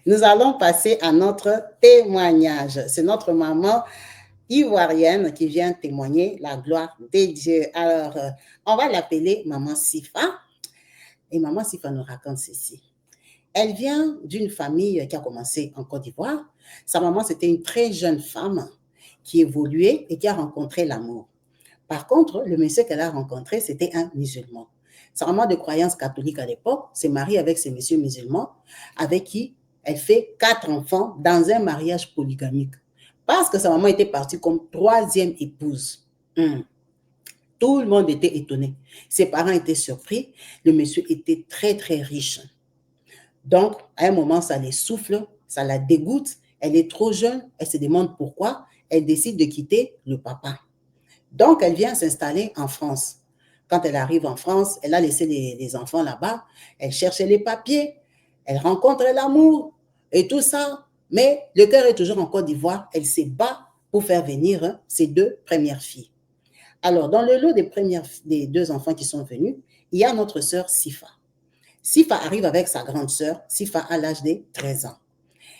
Nous allons passer à notre témoignage. C'est notre maman ivoirienne qui vient témoigner la gloire de Dieu. Alors, on va l'appeler Maman Sifa. Et Maman Sifa nous raconte ceci. Elle vient d'une famille qui a commencé en Côte d'Ivoire. Sa maman, c'était une très jeune femme qui évoluait et qui a rencontré l'amour. Par contre, le monsieur qu'elle a rencontré, c'était un musulman. Sa maman de croyance catholique à l'époque s'est mariée avec ce monsieur musulman avec qui elle fait 4 enfants dans un mariage polygamique. Parce que sa maman était partie comme 3e épouse. Tout le monde était étonné. Ses parents étaient surpris. Le monsieur était très, très riche. Donc, à un moment, ça les souffle, ça la dégoûte. Elle est trop jeune, elle se demande pourquoi. Elle décide de quitter le papa. Donc, elle vient s'installer en France. Quand elle arrive en France, elle a laissé les enfants là-bas. Elle cherche les papiers. Elle rencontre l'amour et tout ça. Mais le cœur est toujours en Côte d'Ivoire. Elle se bat pour faire venir ses 2 premières filles. Alors, dans le lot des 2 enfants qui sont venus, il y a notre sœur Sifa. Sifa arrive avec sa grande sœur. Sifa a l'âge de 13 ans.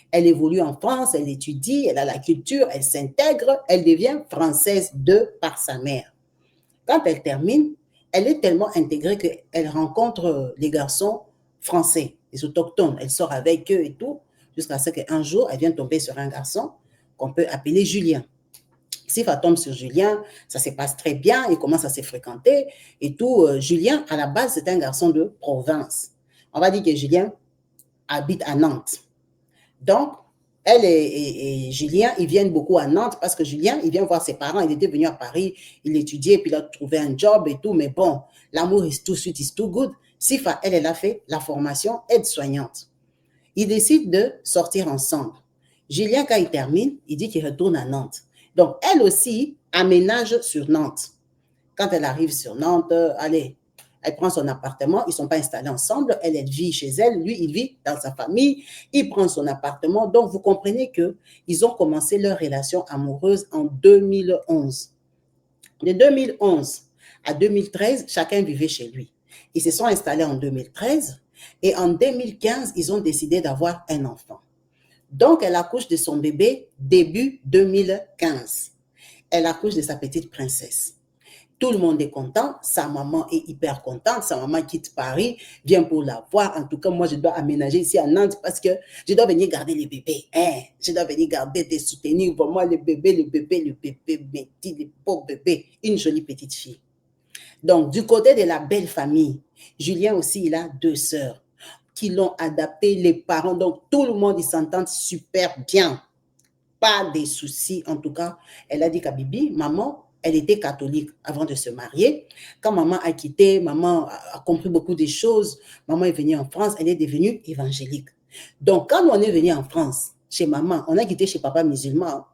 Elle évolue en France, elle étudie, elle a la culture, elle s'intègre, elle devient française par sa mère. Quand elle termine, elle est tellement intégrée qu'elle rencontre les garçons français, les autochtones. Elle sort avec eux et tout, jusqu'à ce qu'un jour, elle vienne tomber sur un garçon qu'on peut appeler Julien. Sifa tombe sur Julien, ça se passe très bien, ils commencent à se fréquenter et tout. Julien, à la base, c'est un garçon de province. On va dire que Julien habite à Nantes. Donc, elle et Julien, ils viennent beaucoup à Nantes parce que Julien, il vient voir ses parents. Il était venu à Paris, il étudiait, puis il a trouvé un job et tout. Mais bon, l'amour is too sweet, is too good. Sifa, elle a fait la formation aide-soignante. Ils décident de sortir ensemble. Julien, quand il termine, il dit qu'il retourne à Nantes. Donc, elle aussi aménage sur Nantes. Quand elle arrive sur Nantes, allez, elle prend son appartement, ils ne sont pas installés ensemble, elle vit chez elle, lui, il vit dans sa famille, il prend son appartement. Donc, vous comprenez qu'ils ont commencé leur relation amoureuse en 2011. De 2011 à 2013, chacun vivait chez lui. Ils se sont installés en 2013 et en 2015, ils ont décidé d'avoir un enfant. Donc, elle accouche de son bébé début 2015. Elle accouche de sa petite princesse. Tout le monde est content, sa maman est hyper contente, sa maman quitte Paris, vient pour la voir. En tout cas, moi, je dois aménager ici à Nantes parce que je dois venir garder les bébés. Je dois venir garder et soutenir vraiment le bébé, Betty, le pauvre bébé, une jolie petite fille. Donc, du côté de la belle famille, Julien aussi, il a 2 sœurs qui l'ont adapté, les parents. Donc, tout le monde, ils s'entendent super bien. Pas de soucis, en tout cas. Elle a dit qu'à Bibi, maman, elle était catholique avant de se marier. Quand maman a quitté, maman a compris beaucoup de choses. Maman est venue en France, elle est devenue évangélique. Donc, quand on est venu en France, chez maman, on a quitté chez papa musulman.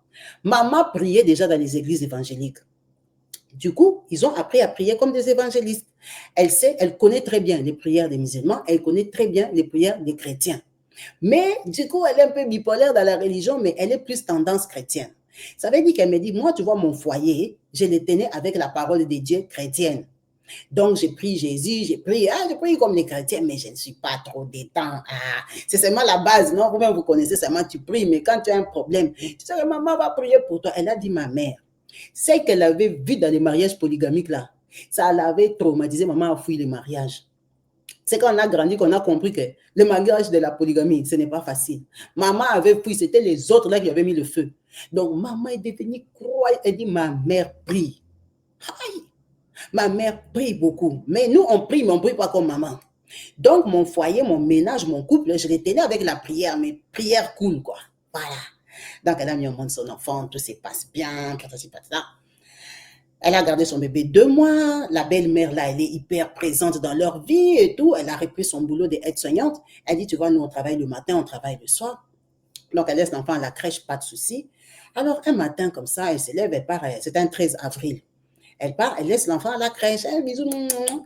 Maman priait déjà dans les églises évangéliques. Du coup, ils ont appris à prier comme des évangélistes. Elle connaît très bien les prières des musulmans, elle connaît très bien les prières des chrétiens. Mais du coup, elle est un peu bipolaire dans la religion, mais elle est plus tendance chrétienne. Ça veut dire qu'elle me dit, moi, tu vois, mon foyer, je le tenais avec la parole de Dieu chrétienne. Donc, j'ai pris Jésus, j'ai pris comme les chrétiens, mais je ne suis pas trop détente. C'est seulement la base, non? Vous-même, vous connaissez seulement, tu pries, mais quand tu as un problème, tu sais que maman va prier pour toi. Elle a dit, ma mère, c'est qu'elle avait vu dans les mariages polygamiques, là, ça l'avait traumatisé, maman a fui le mariage. C'est quand on a grandi qu'on a compris que le mariage de la polygamie, ce n'est pas facile. Maman avait fui, c'était les autres là qui avaient mis le feu. Donc, maman est devenue croyante. Elle dit, ma mère prie. Aïe. Ma mère prie beaucoup. Mais nous, on prie, mais on ne prie pas comme maman. Donc, mon foyer, mon ménage, mon couple, je les tenais avec la prière, mais prière cool, quoi. Voilà. Donc, elle a mis au monde son enfant, tout se passe bien, Elle a gardé son bébé 2 mois. La belle-mère, là, elle est hyper présente dans leur vie et tout. Elle a repris son boulot d'aide-soignante. Elle dit, tu vois, nous, on travaille le matin, on travaille le soir. Donc, elle laisse l'enfant à la crèche, pas de souci. Alors, un matin, comme ça, elle se lève, elle part. C'est un 13 avril. Elle part, elle laisse l'enfant à la crèche. Bisous,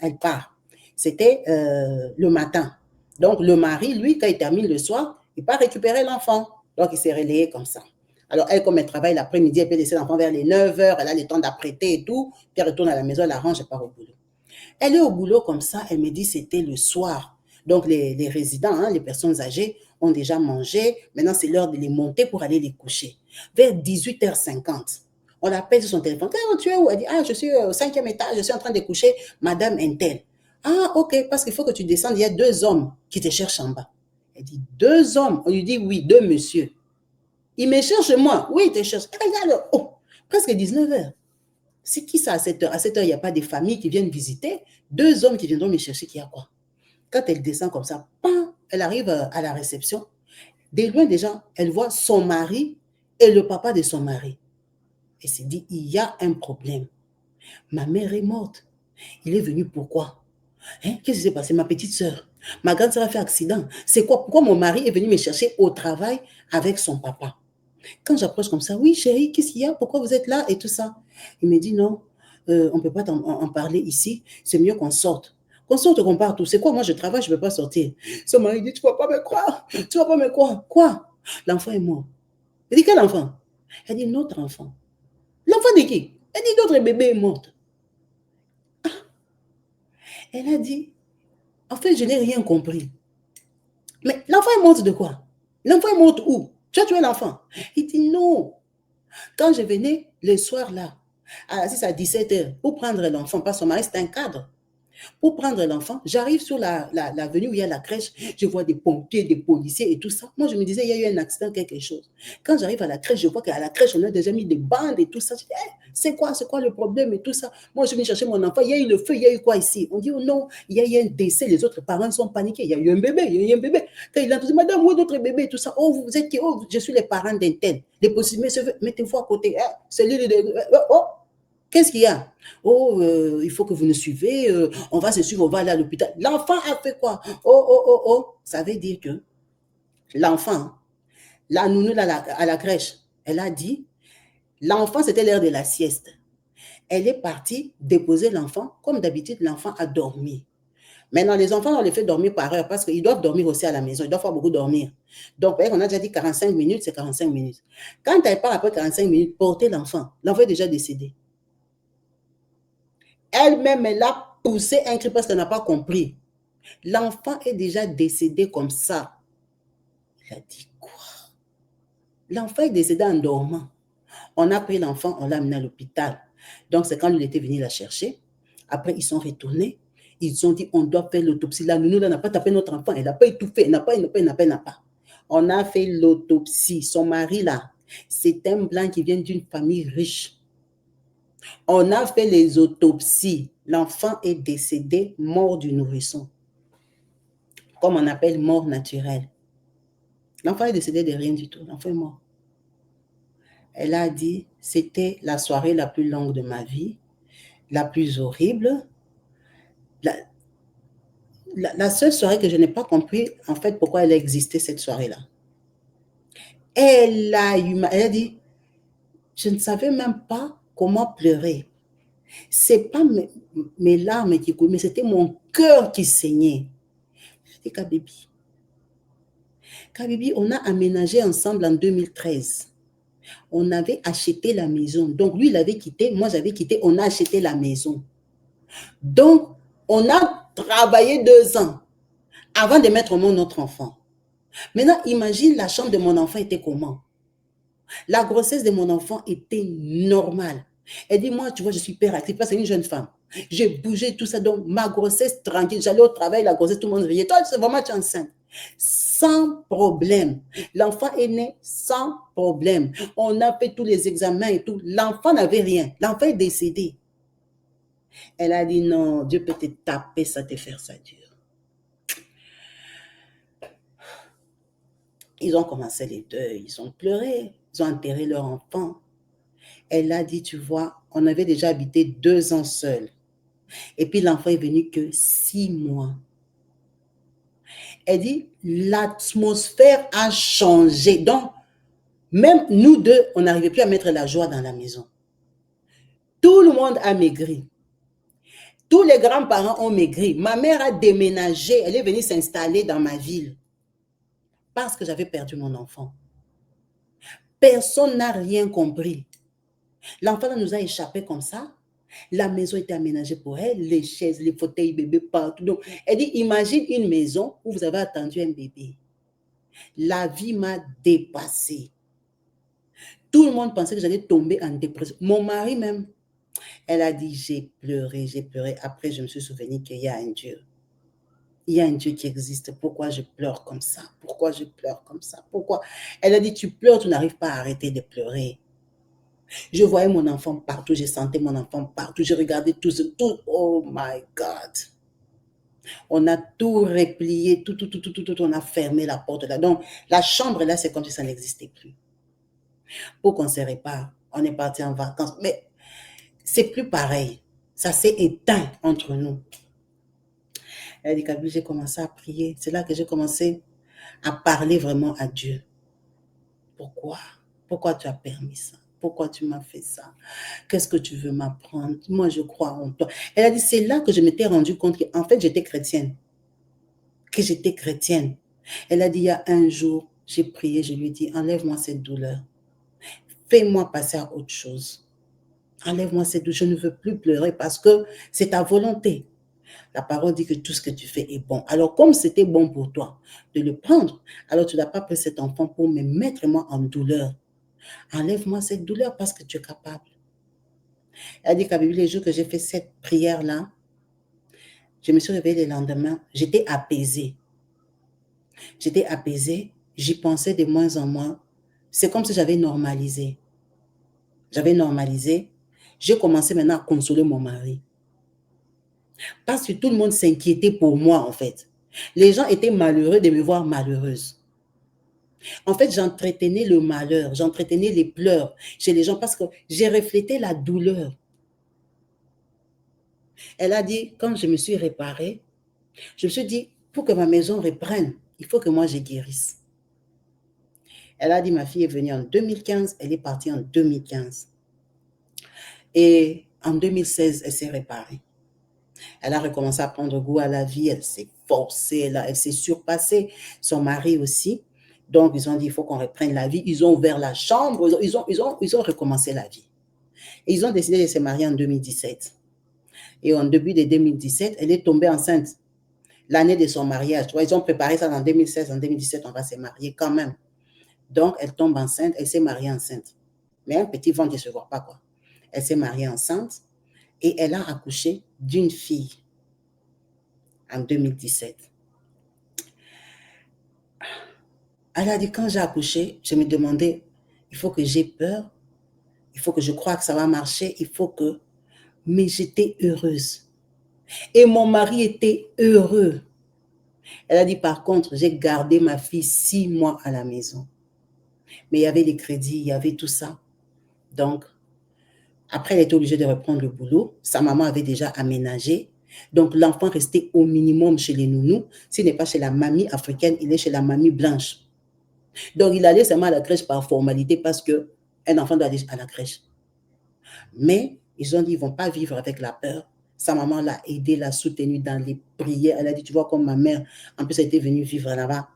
elle part. C'était le matin. Donc, le mari, lui, quand il termine le soir, il part récupérer l'enfant. Donc, il s'est relayé comme ça. Alors, elle, comme elle travaille l'après-midi, elle peut laisser l'enfant vers les 9 heures, elle a le temps d'apprêter et tout, puis elle retourne à la maison, elle arrange, elle part au boulot. Elle est au boulot comme ça, elle me dit c'était le soir. Donc, les résidents, les personnes âgées, ont déjà mangé. Maintenant, c'est l'heure de les monter pour aller les coucher. Vers 18h50, on appelle sur son téléphone. Tu es où? Elle dit, je suis au 5e étage, je suis en train de coucher Madame Intel. Ah, ok, parce qu'il faut que tu descendes, il y a 2 hommes qui te cherchent en bas. Elle dit, 2 hommes? On lui dit, oui, 2 monsieur. Il me cherche moi. Oui, il te cherche. Regarde, presque 19h. C'est qui ça à 7h? À 7h, il n'y a pas de famille qui viennent visiter. 2 hommes qui viendront me chercher, qu'il y a quoi? Quand elle descend comme ça, pam, elle arrive à la réception. De loin déjà, elle voit son mari et le papa de son mari. Elle s'est dit, il y a un problème. Ma mère est morte. Il est venu pourquoi? Qu'est-ce qui s'est passé? Ma petite soeur. Ma grande soeur a fait accident. C'est quoi? Pourquoi mon mari est venu me chercher au travail avec son papa? Quand j'approche comme ça, oui chérie, qu'est-ce qu'il y a? Pourquoi vous êtes là? Et tout ça. Il me dit non, on ne peut pas en parler ici. C'est mieux qu'on sorte. Qu'on sorte, qu'on parte. C'est quoi? Moi, je travaille, je ne peux pas sortir. Son mari dit, tu ne vas pas me croire. Tu ne vas pas me croire. Quoi? L'enfant est mort. Elle dit, quel enfant? Elle dit, notre enfant. L'enfant de qui? Elle dit, notre bébé est mort. Ah. Elle a dit, en fait, je n'ai rien compris. Mais l'enfant est mort de quoi? L'enfant est mort où? Tu as tué l'enfant? Il dit, non. Quand je venais le soir là, à 17h, pour prendre l'enfant, parce que son mari, c'est un cadre. Pour prendre l'enfant, j'arrive sur l'avenue où il y a la crèche, je vois des pompiers, des policiers et tout ça. Moi, je me disais, il y a eu un accident, quelque chose. Quand j'arrive à la crèche, je vois qu'à la crèche, on a déjà mis des bandes et tout ça. Je dis, c'est quoi le problème et tout ça? Moi, je viens chercher mon enfant, il y a eu le feu, il y a eu quoi ici? On dit, oh non, il y a eu un décès, les autres parents sont paniqués, il y a eu un bébé, il y a eu un bébé. Quand il a dit, madame, où est notre bébé et tout ça? Oh, vous êtes qui? Oh, je suis les parents d'un tel. Les policiers, mettez-vous à côté. C'est lui, oh, qu'est-ce qu'il y a? Oh, il faut que vous nous suivez, on va se suivre, on va aller à l'hôpital. L'enfant a fait quoi? Oh. Ça veut dire que l'enfant, la nounou à la crèche, elle a dit, l'enfant, c'était l'heure de la sieste. Elle est partie déposer l'enfant. Comme d'habitude, l'enfant a dormi. Maintenant, les enfants, on les fait dormir par heure parce qu'ils doivent dormir aussi à la maison. Ils doivent pas beaucoup dormir. Donc, on a déjà dit 45 minutes, c'est 45 minutes. Quand elle part après 45 minutes, porter l'enfant. L'enfant est déjà décédé. Elle-même, elle a poussé un cri parce qu'elle n'a pas compris. L'enfant est déjà décédé comme ça. Elle a dit quoi? L'enfant est décédé en dormant. On a pris l'enfant, on l'a amené à l'hôpital. Donc, c'est quand il était venu la chercher. Après, ils sont retournés. Ils ont dit, on doit faire l'autopsie. La nounou n'a pas tapé notre enfant. Elle n'a pas étouffé. Elle n'a pas. On a fait l'autopsie. Son mari, là, c'est un blanc qui vient d'une famille riche. On a fait les autopsies. L'enfant est décédé, mort du nourrisson. Comme on appelle mort naturelle. L'enfant est décédé de rien du tout. L'enfant est mort. Elle a dit, c'était la soirée la plus longue de ma vie, la plus horrible. La seule soirée que je n'ai pas compris, en fait, pourquoi elle a existé cette soirée-là. Elle a dit, je ne savais même pas comment pleurer. C'est pas mes larmes qui coulaient, mais c'était mon cœur qui saignait. Je dis, Kabibi, on a aménagé ensemble en 2013. On avait acheté la maison. Donc, lui, il avait quitté, moi, j'avais quitté, on a acheté la maison. Donc, on a travaillé 2 ans avant de mettre au monde notre enfant. Maintenant, imagine la chambre de mon enfant était comment? La grossesse de mon enfant était normale. Elle dit, moi, tu vois, je suis hyper active parce que c'est une jeune femme. J'ai bougé, tout ça. Donc, ma grossesse tranquille. J'allais au travail, la grossesse, tout le monde riait. Toi, c'est vraiment, tu es enceinte. Sans problème. L'enfant est né sans problème. On a fait tous les examens et tout. L'enfant n'avait rien. L'enfant est décédé. Elle a dit, non, Dieu peut te taper, ça te faire ça dur. Ils ont commencé les deuils, ils ont pleuré, ils ont enterré leur enfant. Elle a dit, tu vois, on avait déjà habité 2 ans seuls. Et puis l'enfant est venu que 6 mois. Elle dit, l'atmosphère a changé. Donc, même nous deux, on n'arrivait plus à mettre la joie dans la maison. Tout le monde a maigri. Tous les grands-parents ont maigri. Ma mère a déménagé. Elle est venue s'installer dans ma ville. Parce que j'avais perdu mon enfant. Personne n'a rien compris. L'enfant nous a échappé comme ça. La maison était aménagée pour elle, les chaises, les fauteuils bébés partout. Donc, elle dit, imagine une maison où vous avez attendu un bébé. La vie m'a dépassée. Tout le monde pensait que j'allais tomber en dépression. Mon mari même, elle a dit, j'ai pleuré, j'ai pleuré. Après, je me suis souvenu qu'il y a un Dieu. Il y a un Dieu qui existe. Pourquoi je pleure comme ça? Pourquoi je pleure comme ça? Pourquoi? Elle a dit, tu pleures, tu n'arrives pas à arrêter de pleurer. Je voyais mon enfant partout, je sentais mon enfant partout, je regardais tout ce tout. Oh my God. On a tout replié, tout, on a fermé la porte là. Donc, la chambre là, c'est comme si ça n'existait plus. Pour qu'on se répare, on est parti en vacances. Mais c'est plus pareil. Ça s'est éteint entre nous. Elle dit, Kaby, j'ai commencé à prier. C'est là que j'ai commencé à parler vraiment à Dieu. Pourquoi? Pourquoi tu as permis ça? Pourquoi tu m'as fait ça? Qu'est-ce que tu veux m'apprendre? Moi, je crois en toi. Elle a dit, c'est là que je m'étais rendu compte qu'en fait, j'étais chrétienne. Que j'étais chrétienne. Elle a dit, il y a un jour, j'ai prié, je lui ai dit, enlève-moi cette douleur. Fais-moi passer à autre chose. Enlève-moi cette douleur. Je ne veux plus pleurer parce que c'est ta volonté. La parole dit que tout ce que tu fais est bon. Alors, comme c'était bon pour toi de le prendre, alors tu n'as pas pris cet enfant pour me mettre moi en douleur. Enlève-moi cette douleur parce que tu es capable. Elle dit qu'à Bible, les jours que j'ai fait cette prière-là, je me suis réveillée le lendemain, j'étais apaisée. J'étais apaisée, j'y pensais de moins en moins. C'est comme si j'avais normalisé. J'avais normalisé. J'ai commencé maintenant à consoler mon mari. Parce que tout le monde s'inquiétait pour moi, en fait. Les gens étaient malheureux de me voir malheureuse. En fait, j'entretenais le malheur, j'entretenais les pleurs chez les gens parce que j'ai reflété la douleur. Elle a dit, quand je me suis réparée, je me suis dit, pour que ma maison reprenne, il faut que moi je guérisse. Elle a dit, ma fille est venue en 2015, elle est partie en 2015. Et en 2016, elle s'est réparée. Elle a recommencé à prendre goût à la vie, elle s'est forcée, elle s'est surpassée. Son mari aussi. Donc, ils ont dit, il faut qu'on reprenne la vie. Ils ont ouvert la chambre, ils ont recommencé la vie. Et ils ont décidé de se marier en 2017. Et en début de 2017, elle est tombée enceinte. L'année de son mariage. Tu vois, ils ont préparé ça en 2016, en 2017, on va se marier quand même. Donc, elle tombe enceinte, elle s'est mariée enceinte. Mais un petit ventre ne se voit pas, quoi. Elle s'est mariée enceinte et elle a accouché d'une fille en 2017. Elle a dit, quand j'ai accouché, je me demandais, il faut que j'ai peur, il faut que je croie que ça va marcher, il faut que... Mais j'étais heureuse. Et mon mari était heureux. Elle a dit, par contre, j'ai gardé ma fille 6 mois à la maison. Mais il y avait les crédits, il y avait tout ça. Donc, après, elle était obligée de reprendre le boulot. Sa maman avait déjà aménagé. Donc, l'enfant restait au minimum chez les nounous. S'il n'est pas chez la mamie africaine, il est chez la mamie blanche. Donc, il allait seulement à la crèche par formalité parce qu'un enfant doit aller à la crèche. Mais ils ont dit, ils ne vont pas vivre avec la peur. Sa maman l'a aidé, l'a soutenu dans les prières. Elle a dit, tu vois, comme ma mère, en plus, elle était venue vivre là-bas.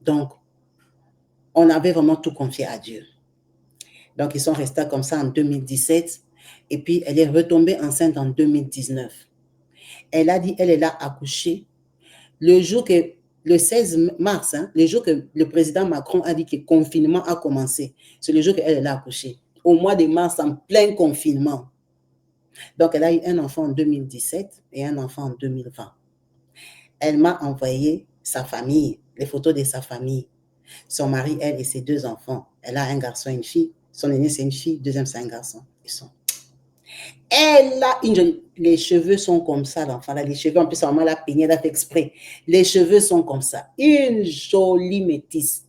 Donc, on avait vraiment tout confié à Dieu. Donc, ils sont restés comme ça en 2017. Et puis, elle est retombée enceinte en 2019. Elle a dit, elle a accouché le jour que, le 16 mars, le jour que le président Macron a dit que le confinement a commencé. C'est le jour qu'elle a accouché. Au mois de mars, en plein confinement. Donc, elle a eu un enfant en 2017 et un enfant en 2020. Elle m'a envoyé sa famille, les photos de sa famille. Son mari, elle et ses 2 enfants. Elle a un garçon et une fille. Son aîné, c'est une fille. Deuxième, c'est un garçon. Elle a une... Les cheveux sont comme ça, l'enfant. Les cheveux, en plus, sa maman l'a peigné, elle a fait exprès. Les cheveux sont comme ça. Une jolie métisse.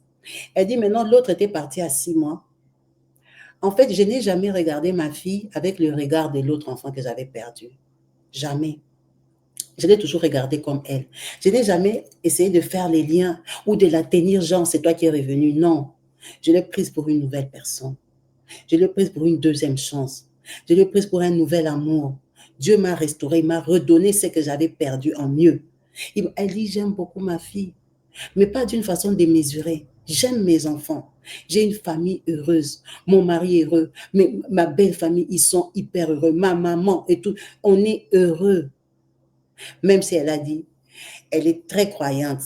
Elle dit, maintenant, l'autre était partie à 6 mois. En fait, je n'ai jamais regardé ma fille avec le regard de l'autre enfant que j'avais perdu. Jamais. Je l'ai toujours regardée comme elle. Je n'ai jamais essayé de faire les liens ou de la tenir, genre, c'est toi qui es revenu. Non. Je l'ai prise pour une nouvelle personne. Je l'ai prise pour une deuxième chance. Je l'ai prise pour un nouvel amour. Dieu m'a restauré, il m'a redonné ce que j'avais perdu en mieux. Elle dit, j'aime beaucoup ma fille, mais pas d'une façon démesurée. J'aime mes enfants. J'ai une famille heureuse. Mon mari est heureux. Ma belle famille, ils sont hyper heureux. Ma maman et tout. On est heureux. Même si elle a dit, elle est très croyante.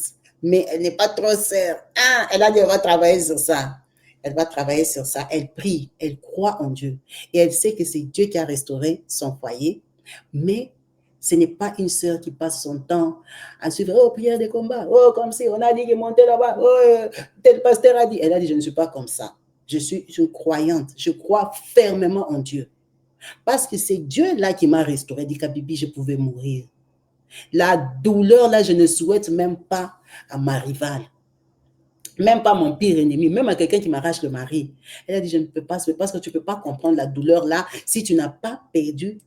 mais elle n'est pas trop sœur. Ah, elle a dit, elle va travailler sur ça. Elle va travailler sur ça. Elle prie, elle croit en Dieu. Et elle sait que c'est Dieu qui a restauré son foyer. Mais ce n'est pas une sœur qui passe son temps à suivre, oh, prière de combat, oh, comme si on a dit qu'il montait là-bas, oh, tel pasteur a dit. Elle a dit, je ne suis pas comme ça. Je suis une croyante. Je crois fermement en Dieu. Parce que c'est Dieu là qui m'a restauré. Dit Kabibi, je pouvais mourir. La douleur là, je ne souhaite même pas à ma rivale. Même pas mon pire ennemi, même à quelqu'un qui m'arrache le mari. Elle a dit, je ne peux pas, parce que tu ne peux pas comprendre la douleur là si tu n'as pas perdu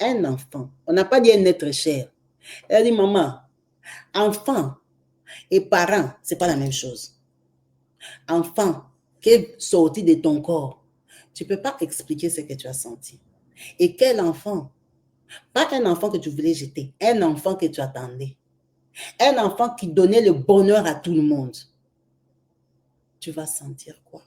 un enfant. On n'a pas dit un être cher. Elle a dit, maman, enfant et parent, ce n'est pas la même chose. Enfant qui est sorti de ton corps, tu ne peux pas expliquer ce que tu as senti. Et quel enfant? Pas un enfant que tu voulais jeter, un enfant que tu attendais. Un enfant qui donnait le bonheur à tout le monde. Tu vas sentir quoi?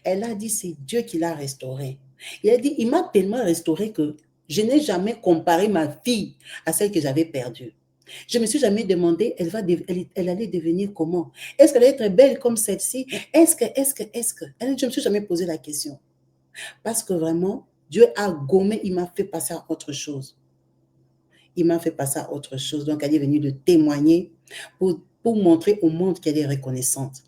Elle a dit, c'est Dieu qui l'a restauré. Il a dit, il m'a tellement restauré que je n'ai jamais comparé ma fille à celle que j'avais perdue. Je ne me suis jamais demandé, elle allait devenir comment? Est-ce qu'elle allait être belle comme celle-ci? Est-ce que? Je ne me suis jamais posé la question. Parce que vraiment, Dieu a gommé, il m'a fait passer à autre chose. Il m'a fait passer à autre chose. Donc, elle est venue de témoigner pour montrer au monde qu'elle est reconnaissante.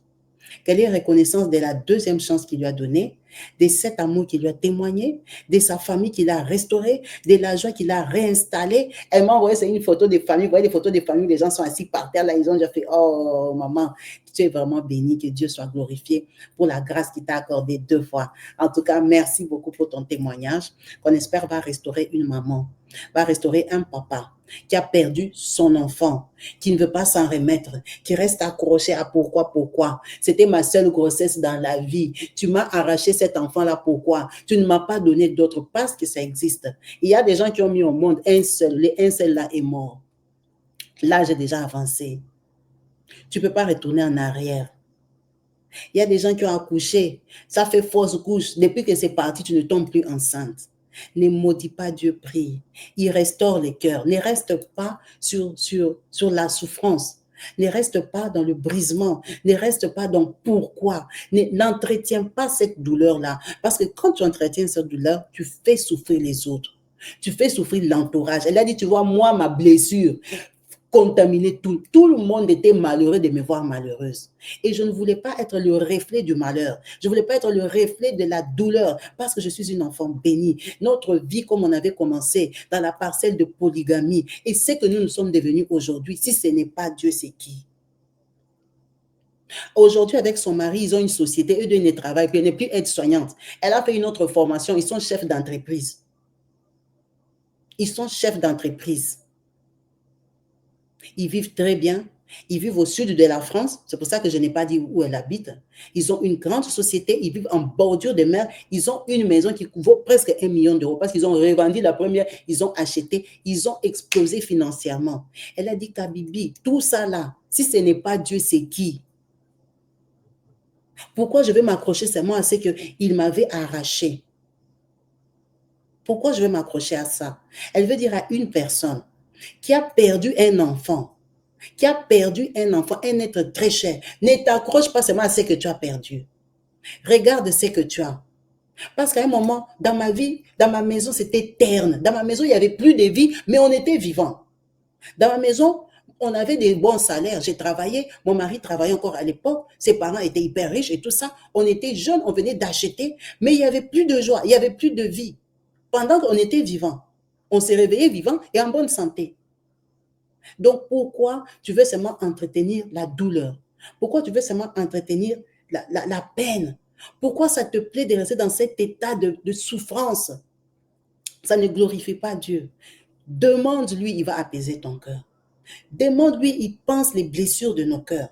Qu'elle est reconnaissante de la deuxième chance qu'il lui a donnée, de cet amour qu'il lui a témoigné, de sa famille qu'il a restaurée, de la joie qu'il a réinstallée. Elle m'a envoyé une photo de famille. Vous voyez des photos de famille, les gens sont assis par terre, là, ils ont déjà fait, oh, maman, tu es vraiment bénie, que Dieu soit glorifié pour la grâce qu'il t'a accordée 2 fois. En tout cas, merci beaucoup pour ton témoignage, qu'on espère va restaurer une maman, va restaurer un papa qui a perdu son enfant, qui ne veut pas s'en remettre, qui reste accroché à pourquoi. C'était ma seule grossesse dans la vie. Tu m'as arraché cet enfant-là, pourquoi? Tu ne m'as pas donné d'autre parce que ça existe. Il y a des gens qui ont mis au monde un seul là est mort. L'âge est déjà avancé. Tu ne peux pas retourner en arrière. Il y a des gens qui ont accouché, ça fait fausse couche. Depuis que c'est parti, tu ne tombes plus enceinte. Ne maudis pas Dieu, prie. Il restaure les cœurs. Ne reste pas sur la souffrance. Ne reste pas dans le brisement. Ne reste pas dans pourquoi. N'entretiens pas cette douleur-là. Parce que quand tu entretiens cette douleur, tu fais souffrir les autres. Tu fais souffrir l'entourage. Elle a dit, tu vois, moi, ma blessure, contaminé tout. Tout le monde était malheureux de me voir malheureuse. Et je ne voulais pas être le reflet du malheur. Je ne voulais pas être le reflet de la douleur parce que je suis une enfant bénie. Notre vie, comme on avait commencé dans la parcelle de polygamie, et ce que nous sommes devenus aujourd'hui, si ce n'est pas Dieu, c'est qui? Aujourd'hui, avec son mari, ils ont une société, eux deux ne travaillent plus, elle n'est plus aide-soignante. Elle a fait une autre formation, ils sont chefs d'entreprise. Ils sont chefs d'entreprise. Ils vivent très bien. Ils vivent au sud de la France. C'est pour ça que je n'ai pas dit où elle habite. Ils ont une grande société. Ils vivent en bordure de mer. Ils ont une maison qui vaut presque 1 million d'euros parce qu'ils ont revendu la première. Ils ont acheté. Ils ont explosé financièrement. Elle a dit, Kabibi, tout ça là, si ce n'est pas Dieu, c'est qui? Pourquoi je vais m'accrocher seulement à ce qu'il m'avait arraché? Pourquoi je vais m'accrocher à ça? Elle veut dire à une personne qui a perdu un enfant, un être très cher, ne t'accroche pas seulement à ce que tu as perdu. Regarde ce que tu as. Parce qu'à un moment, dans ma vie, dans ma maison, c'était terne. Dans ma maison, il n'y avait plus de vie, mais on était vivant. Dans ma maison, on avait des bons salaires. J'ai travaillé, mon mari travaillait encore à l'époque, ses parents étaient hyper riches et tout ça. On était jeunes, on venait d'acheter, mais il n'y avait plus de joie, il n'y avait plus de vie. Pendant qu'on était vivant, on s'est réveillé vivant et en bonne santé. Donc, pourquoi tu veux seulement entretenir la douleur? Pourquoi tu veux seulement entretenir la peine? Pourquoi ça te plaît de rester dans cet état de souffrance? Ça ne glorifie pas Dieu. Demande-lui, il va apaiser ton cœur. Demande-lui, il pense les blessures de nos cœurs.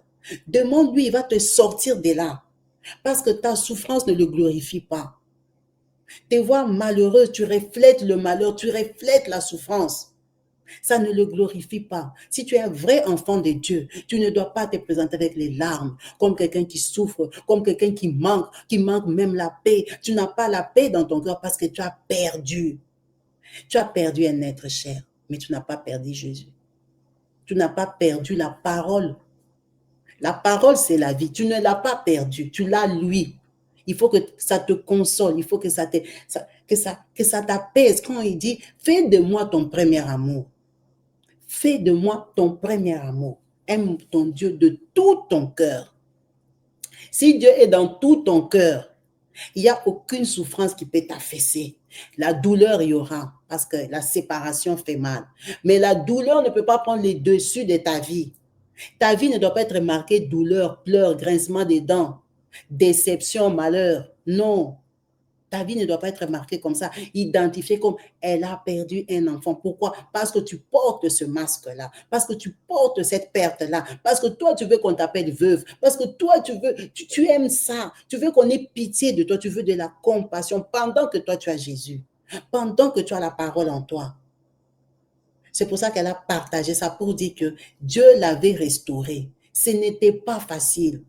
Demande-lui, il va te sortir de là. Parce que ta souffrance ne le glorifie pas. Te voir malheureuse, tu reflètes le malheur, tu reflètes la souffrance. Ça ne le glorifie pas. Si tu es un vrai enfant de Dieu, tu ne dois pas te présenter avec les larmes, comme quelqu'un qui souffre, comme quelqu'un qui manque même la paix. Tu n'as pas la paix dans ton cœur parce que tu as perdu. Tu as perdu un être cher, mais tu n'as pas perdu Jésus. tu n'as pas perdu la parole. La parole, c'est la vie. Tu ne l'as pas perdue, tu l'as lui. Il faut que ça te console, il faut que ça t'apaise. Quand il dit, fais de moi ton premier amour. Fais de moi ton premier amour. Aime ton Dieu de tout ton cœur. Si Dieu est dans tout ton cœur, il n'y a aucune souffrance qui peut t'affaisser. La douleur, il y aura, parce que la séparation fait mal. Mais la douleur ne peut pas prendre les dessus de ta vie. Ta vie ne doit pas être marquée douleur, pleurs, grincement des dents, déception, malheur. Non. Ta vie ne doit pas être marquée comme ça, identifiée comme elle a perdu un enfant. Pourquoi? Parce que tu portes ce masque-là, parce que tu portes cette perte-là, parce que toi, tu veux qu'on t'appelle veuve, parce que toi, tu aimes ça, tu veux qu'on ait pitié de toi, tu veux de la compassion pendant que toi, tu as Jésus, pendant que tu as la parole en toi. C'est pour ça qu'elle a partagé ça pour dire que Dieu l'avait restauré. Ce n'était pas facile.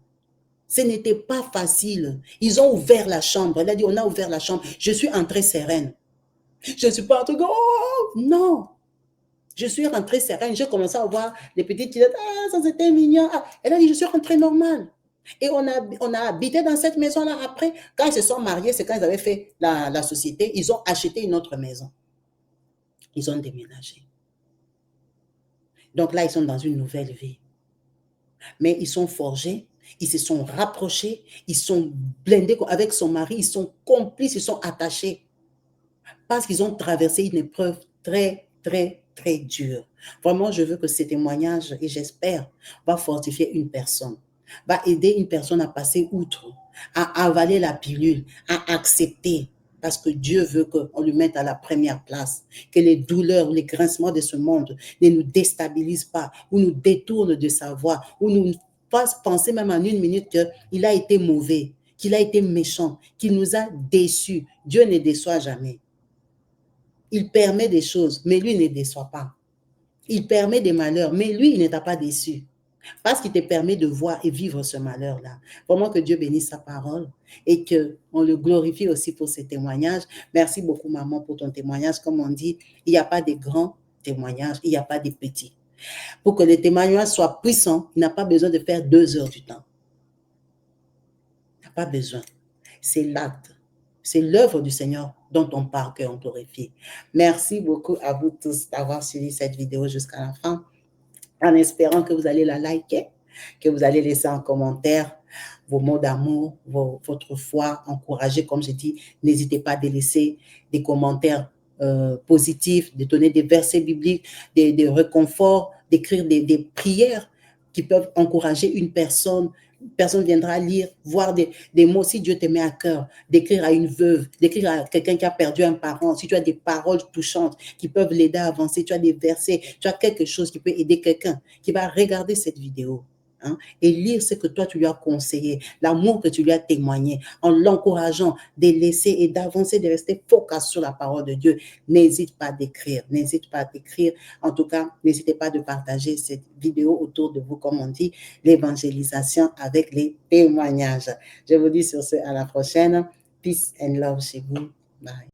Ce n'était pas facile. Ils ont ouvert la chambre. Elle a dit, on a ouvert la chambre. Je suis entrée sereine. Je ne suis pas entrée, oh, non. Je suis rentrée sereine. J'ai commencé à voir les petites qui disaient, ah, ça c'était mignon. Ah. Elle a dit, je suis rentrée normale. Et on a habité dans cette maison-là. Après, quand ils se sont mariés, c'est quand ils avaient fait la société, ils ont acheté une autre maison. Ils ont déménagé. Donc là, ils sont dans une nouvelle vie. Mais ils sont forgés, ils se sont rapprochés, ils sont blindés avec son mari, ils sont complices, ils sont attachés. Parce qu'ils ont traversé une épreuve très, très, très dure. Vraiment, je veux que ces témoignages, et j'espère, va fortifier une personne, va aider une personne à passer outre, à avaler la pilule, à accepter. Parce que Dieu veut qu'on lui mette à la première place, que les douleurs, les grincements de ce monde ne nous déstabilisent pas, ou nous détournent de sa voie, ou nous fassent penser même en une minute qu'il a été mauvais, qu'il a été méchant, qu'il nous a déçus. Dieu ne déçoit jamais. Il permet des choses, mais lui ne déçoit pas. Il permet des malheurs, mais lui, il ne t'a pas déçu. Parce qu'il te permet de voir et vivre ce malheur-là. Vraiment que Dieu bénisse sa parole et qu'on le glorifie aussi pour ses témoignages. Merci beaucoup, maman, pour ton témoignage. Comme on dit, il n'y a pas de grands témoignages, il n'y a pas de petits. Pour que les témoignages soient puissants, il n'a pas besoin de faire 2 heures du temps. Il n'a pas besoin. C'est l'acte. C'est l'œuvre du Seigneur dont on parle, qu'on glorifie. Merci beaucoup à vous tous d'avoir suivi cette vidéo jusqu'à la fin, en espérant que vous allez la liker, que vous allez laisser en commentaire vos mots d'amour, votre foi, encourager, comme je dis, n'hésitez pas à laisser des commentaires positifs, de donner des versets bibliques, des réconforts, d'écrire des prières qui peuvent encourager une personne viendra lire, voir des mots, si Dieu te met à cœur, d'écrire à une veuve, d'écrire à quelqu'un qui a perdu un parent, si tu as des paroles touchantes qui peuvent l'aider à avancer, tu as des versets, tu as quelque chose qui peut aider quelqu'un qui va regarder cette vidéo. Hein, et lire ce que toi tu lui as conseillé, l'amour que tu lui as témoigné, en l'encourageant de laisser et d'avancer, de rester focus sur la parole de Dieu. N'hésite pas d'écrire, n'hésite pas d'écrire. En tout cas, n'hésitez pas de partager cette vidéo autour de vous, comme on dit, l'évangélisation avec les témoignages. Je vous dis sur ce, à la prochaine. Peace and love chez vous. Bye.